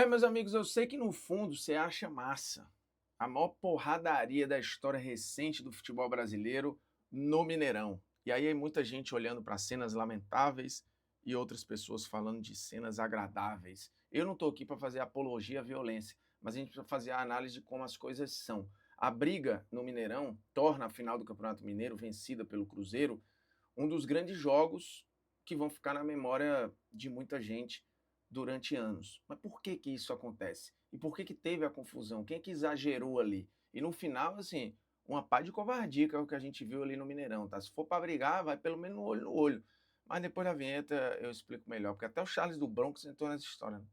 Meus amigos, eu sei que no fundo você acha massa a maior porradaria da história recente do futebol brasileiro no Mineirão. E aí muita gente olhando para cenas lamentáveis e outras pessoas falando de cenas agradáveis. Eu não estou aqui para fazer apologia à violência, mas a gente precisa fazer a análise de como as coisas são. A briga no Mineirão torna a final do Campeonato Mineiro, vencida pelo Cruzeiro, um dos grandes jogos que vão ficar na memória de muita gente durante anos. Mas por que que isso acontece? E por que que teve a confusão? Quem é que exagerou ali? E no final, assim, uma pá de covardia, que é o que a gente viu ali no Mineirão, tá? Se for para brigar, vai pelo menos no olho no olho. Mas depois da vinheta eu explico melhor, porque até o Charles do Bronx entrou nessa história, né?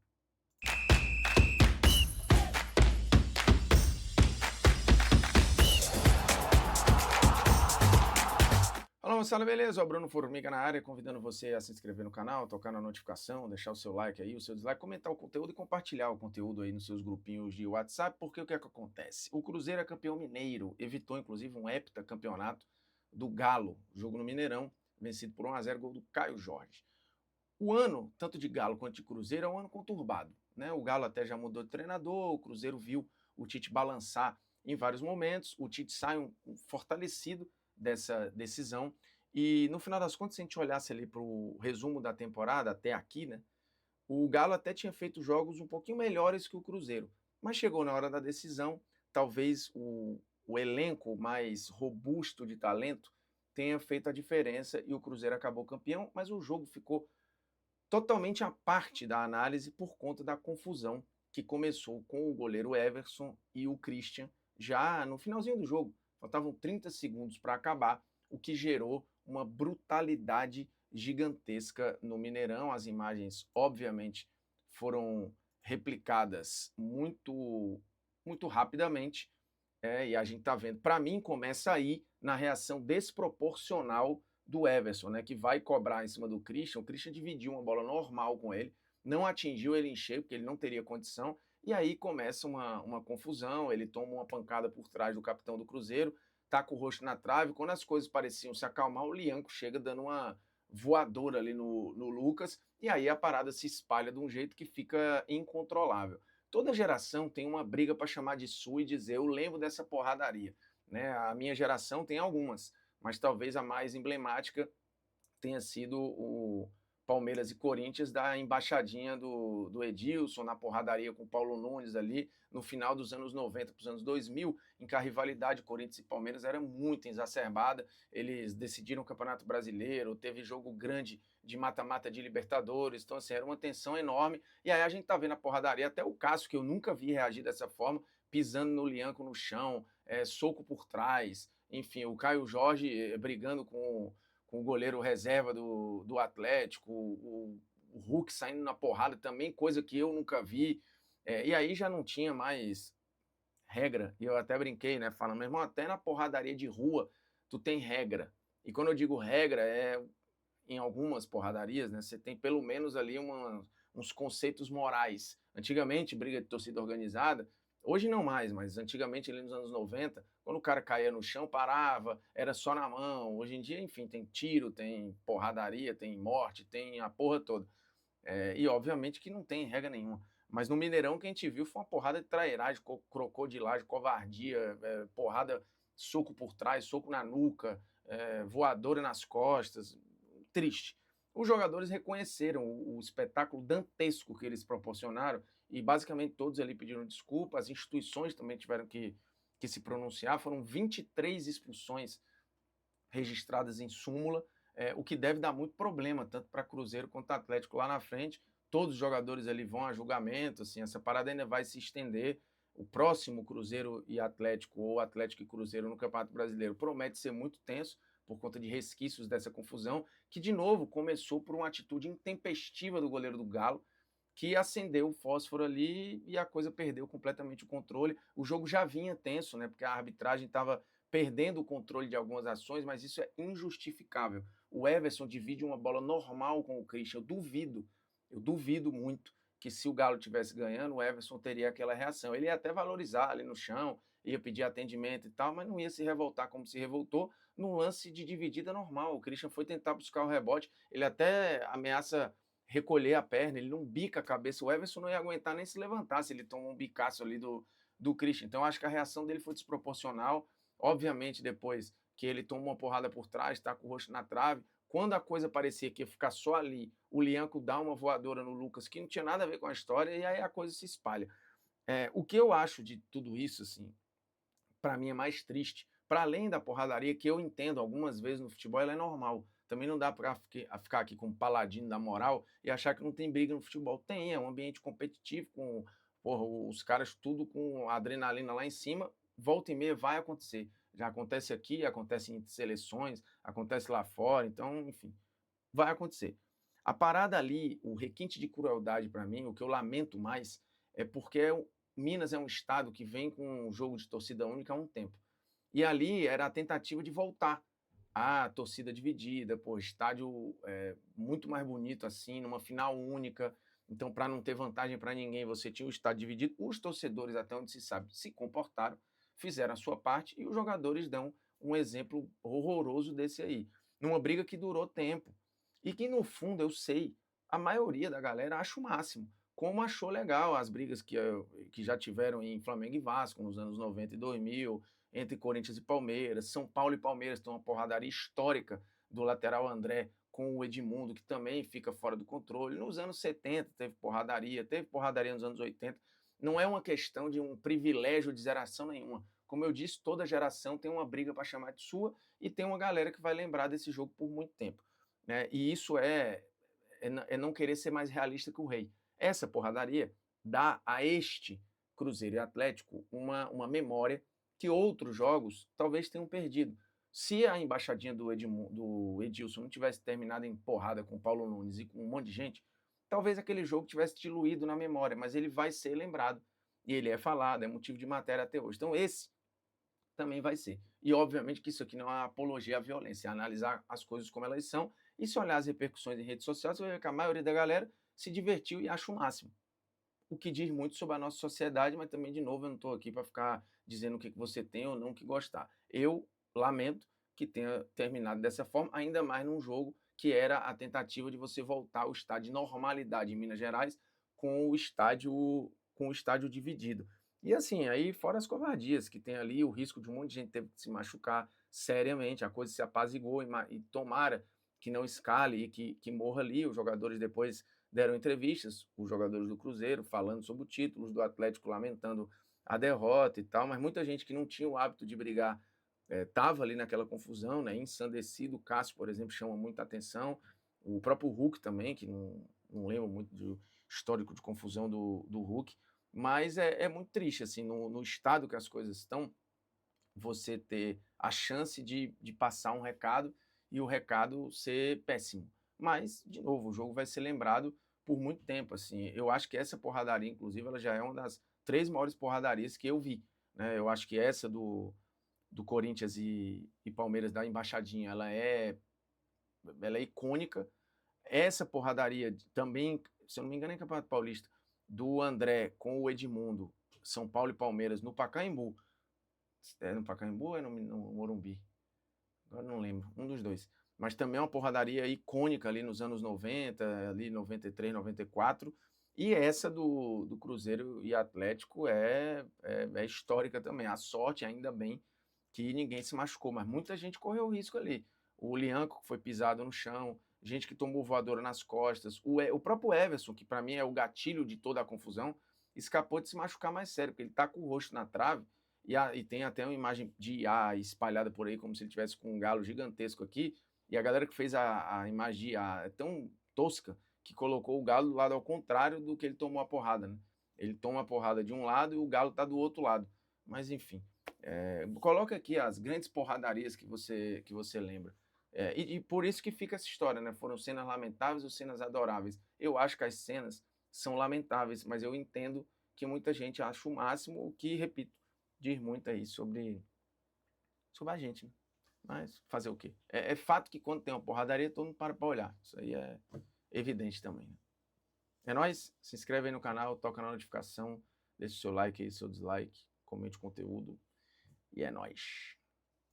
Fala moçada, beleza? O Bruno Formiga na área, convidando você a se inscrever no canal, tocar na notificação, deixar o seu like aí, o seu dislike, comentar o conteúdo e compartilhar o conteúdo aí nos seus grupinhos de WhatsApp, porque o que é que acontece? O Cruzeiro é campeão mineiro, evitou inclusive um heptacampeonato do Galo, jogo no Mineirão, vencido por 1-0, gol do Caio Jorge. O ano, tanto de Galo quanto de Cruzeiro, é um ano conturbado, né? O Galo até já mudou de treinador, o Cruzeiro viu o Tite balançar em vários momentos, o Tite sai fortalecido dessa decisão. E no final das contas, se a gente olhasse ali para o resumo da temporada até aqui, né? O Galo até tinha feito jogos um pouquinho melhores que o Cruzeiro, mas chegou na hora da decisão, talvez o elenco mais robusto de talento tenha feito a diferença e o Cruzeiro acabou campeão, mas o jogo ficou totalmente à parte da análise por conta da confusão que começou com o goleiro Everson e o Christian já no finalzinho do jogo. Faltavam 30 segundos para acabar, o que gerou uma brutalidade gigantesca no Mineirão. As imagens, obviamente, foram replicadas muito rapidamente, e a gente está vendo. Para mim, começa aí na reação desproporcional do Everson, né, que vai cobrar em cima do Christian. O Christian dividiu uma bola normal com ele, não atingiu ele em cheio, porque ele não teria condição, e aí começa uma confusão. Ele toma uma pancada por trás do capitão do Cruzeiro, tá com o rosto na trave. Quando as coisas pareciam se acalmar, o Lianco chega dando uma voadora ali no Lucas, e aí a parada se espalha de um jeito que fica incontrolável. Toda geração tem uma briga para chamar de sua e dizer: eu lembro dessa porradaria. Né? A minha geração tem algumas, mas talvez a mais emblemática tenha sido o Palmeiras e Corinthians da embaixadinha do Edilson na porradaria com o Paulo Nunes ali no final dos anos 90 para os anos 2000, em que a rivalidade Corinthians e Palmeiras era muito exacerbada. Eles decidiram o Campeonato Brasileiro, teve jogo grande de mata-mata de Libertadores, então assim, era uma tensão enorme. E aí a gente tá vendo a porradaria, até o Cássio, que eu nunca vi reagir dessa forma, pisando no Lianco no chão, soco por trás, enfim, o Caio Jorge brigando com o goleiro reserva do Atlético, o Hulk saindo na porrada também, coisa que eu nunca vi. E aí já não tinha mais regra, e eu até brinquei, né, falando, meu irmão, até na porradaria de rua tu tem regra. E quando eu digo regra, em algumas porradarias, né, você tem pelo menos ali uns conceitos morais. Antigamente, briga de torcida organizada, hoje não mais, mas antigamente, ali nos anos 90, quando o cara caía no chão, parava, era só na mão. Hoje em dia, enfim, tem tiro, tem porradaria, tem morte, tem a porra toda. E obviamente que não tem regra nenhuma. Mas no Mineirão, o que a gente viu foi uma porrada de trairagem, crocodilagem, covardia, porrada, soco por trás, soco na nuca, voadora nas costas. Triste. Os jogadores reconheceram o espetáculo dantesco que eles proporcionaram e basicamente todos ali pediram desculpa. As instituições também tiveram que se pronunciar. Foram 23 expulsões registradas em súmula, o que deve dar muito problema, tanto para Cruzeiro quanto Atlético lá na frente. Todos os jogadores ali vão a julgamento, assim, essa parada ainda vai se estender. O próximo Cruzeiro e Atlético, ou Atlético e Cruzeiro no Campeonato Brasileiro, promete ser muito tenso por conta de resquícios dessa confusão, que de novo começou por uma atitude intempestiva do goleiro do Galo, que acendeu o fósforo ali e a coisa perdeu completamente o controle. O jogo já vinha tenso, né? Porque a arbitragem estava perdendo o controle de algumas ações, mas isso é injustificável. O Everson divide uma bola normal com o Christian. Eu duvido muito que se o Galo tivesse ganhando, o Everson teria aquela reação. Ele ia até valorizar ali no chão, ia pedir atendimento e tal, mas não ia se revoltar como se revoltou no lance de dividida normal. O Christian foi tentar buscar o rebote, ele até ameaça recolher a perna, ele não bica a cabeça. O Everson não ia aguentar nem se levantar se ele toma um bicaço ali do Christian. Então, eu acho que a reação dele foi desproporcional. Obviamente, depois que ele toma uma porrada por trás, está com o rosto na trave, quando a coisa parecia que ia ficar só ali, o Lianco dá uma voadora no Lucas, que não tinha nada a ver com a história, e aí a coisa se espalha. O que eu acho de tudo isso, assim, para mim é mais triste, para além da porradaria, que eu entendo algumas vezes no futebol, ela é normal. Também não dá para ficar aqui como paladino da moral e achar que não tem briga no futebol. Tem, é um ambiente competitivo, com porra, os caras tudo com a adrenalina lá em cima, volta e meia vai acontecer. Já acontece aqui, acontece em seleções, acontece lá fora, então, enfim, vai acontecer. A parada ali, o requinte de crueldade para mim, o que eu lamento mais, é porque Minas é um estado que vem com um jogo de torcida única há um tempo. E ali era a tentativa de voltar à torcida dividida, pô, estádio muito mais bonito assim, numa final única. Então, para não ter vantagem para ninguém, você tinha o estádio dividido. Os torcedores, até onde se sabe, se comportaram, fizeram a sua parte e os jogadores dão um exemplo horroroso desse aí. Numa briga que durou tempo. E que, no fundo, eu sei, a maioria da galera acha o máximo. Como achou legal as brigas que já tiveram em Flamengo e Vasco nos anos 90 e 2000, entre Corinthians e Palmeiras, São Paulo e Palmeiras tem uma porradaria histórica do lateral André com o Edmundo, que também fica fora do controle. Nos anos 70 teve porradaria nos anos 80. Não é uma questão de um privilégio de geração nenhuma. Como eu disse, toda geração tem uma briga para chamar de sua e tem uma galera que vai lembrar desse jogo por muito tempo. Né? E isso é não querer ser mais realista que o rei. Essa porradaria dá a este Cruzeiro e Atlético uma memória que outros jogos talvez tenham perdido. Se a embaixadinha do Edilson não tivesse terminado em porrada com o Paulo Nunes e com um monte de gente, talvez aquele jogo tivesse diluído na memória, mas ele vai ser lembrado. E ele é falado, é motivo de matéria até hoje. Então, esse também vai ser. E, obviamente, que isso aqui não é uma apologia à violência, é analisar as coisas como elas são. E se olhar as repercussões em redes sociais, você vai ver que a maioria da galera se divertiu e acha o máximo. O que diz muito sobre a nossa sociedade, mas também, de novo, eu não estou aqui para ficar dizendo o que você tem ou não que gostar. Eu lamento que tenha terminado dessa forma, ainda mais num jogo que era a tentativa de você voltar ao estado de normalidade em Minas Gerais com o estádio dividido. E assim, aí fora as covardias que tem ali, o risco de um monte de gente ter que se machucar seriamente, a coisa se apaziguou e tomara que não escale e que morra ali. Os jogadores depois deram entrevistas, os jogadores do Cruzeiro, falando sobre o título, os do Atlético lamentando a derrota e tal, mas muita gente que não tinha o hábito de brigar estava ali naquela confusão, né, ensandecido. O Cássio, por exemplo, chama muita atenção, o próprio Hulk também, que não lembro muito do histórico de confusão do Hulk, mas é muito triste, assim, no estado que as coisas estão, você ter a chance de passar um recado e o recado ser péssimo. Mas, de novo, o jogo vai ser lembrado por muito tempo. Assim, eu acho que essa porradaria, inclusive, ela já é uma das 3 maiores porradarias que eu vi. Né? Eu acho que essa do Corinthians e Palmeiras da embaixadinha, ela é icônica. Essa porradaria também, se eu não me engano, é Campeonato Paulista, do André com o Edmundo, São Paulo e Palmeiras, no Pacaembu. É no Pacaembu ou é no Morumbi? Agora não lembro, um dos dois. Mas também é uma porradaria icônica ali nos anos 90, ali 93, 94. E essa do Cruzeiro e Atlético é histórica também. A sorte, ainda bem, que ninguém se machucou, mas muita gente correu risco ali. O Lianco foi pisado no chão, gente que tomou voadora nas costas. O próprio Everson, que para mim é o gatilho de toda a confusão, escapou de se machucar mais sério, porque ele tá com o rosto na trave e tem até uma imagem de IA espalhada por aí, como se ele tivesse com um galo gigantesco aqui. E a galera que fez a imagem de IA é tão tosca que colocou o galo do lado ao contrário do que ele tomou a porrada, né? Ele toma a porrada de um lado e o galo tá do outro lado. Mas enfim, coloca aqui as grandes porradarias que você lembra. E por isso que fica essa história, né? Foram cenas lamentáveis ou cenas adoráveis? Eu acho que as cenas são lamentáveis, mas eu entendo que muita gente acha o máximo, o que, repito, diz muito aí sobre a gente, né? Mas fazer o quê? É fato que quando tem uma porradaria, todo mundo para olhar. Isso aí é evidente também, né? É nóis, se inscreve aí no canal, toca na notificação, deixa o seu like aí, seu dislike, comente o conteúdo e é nóis.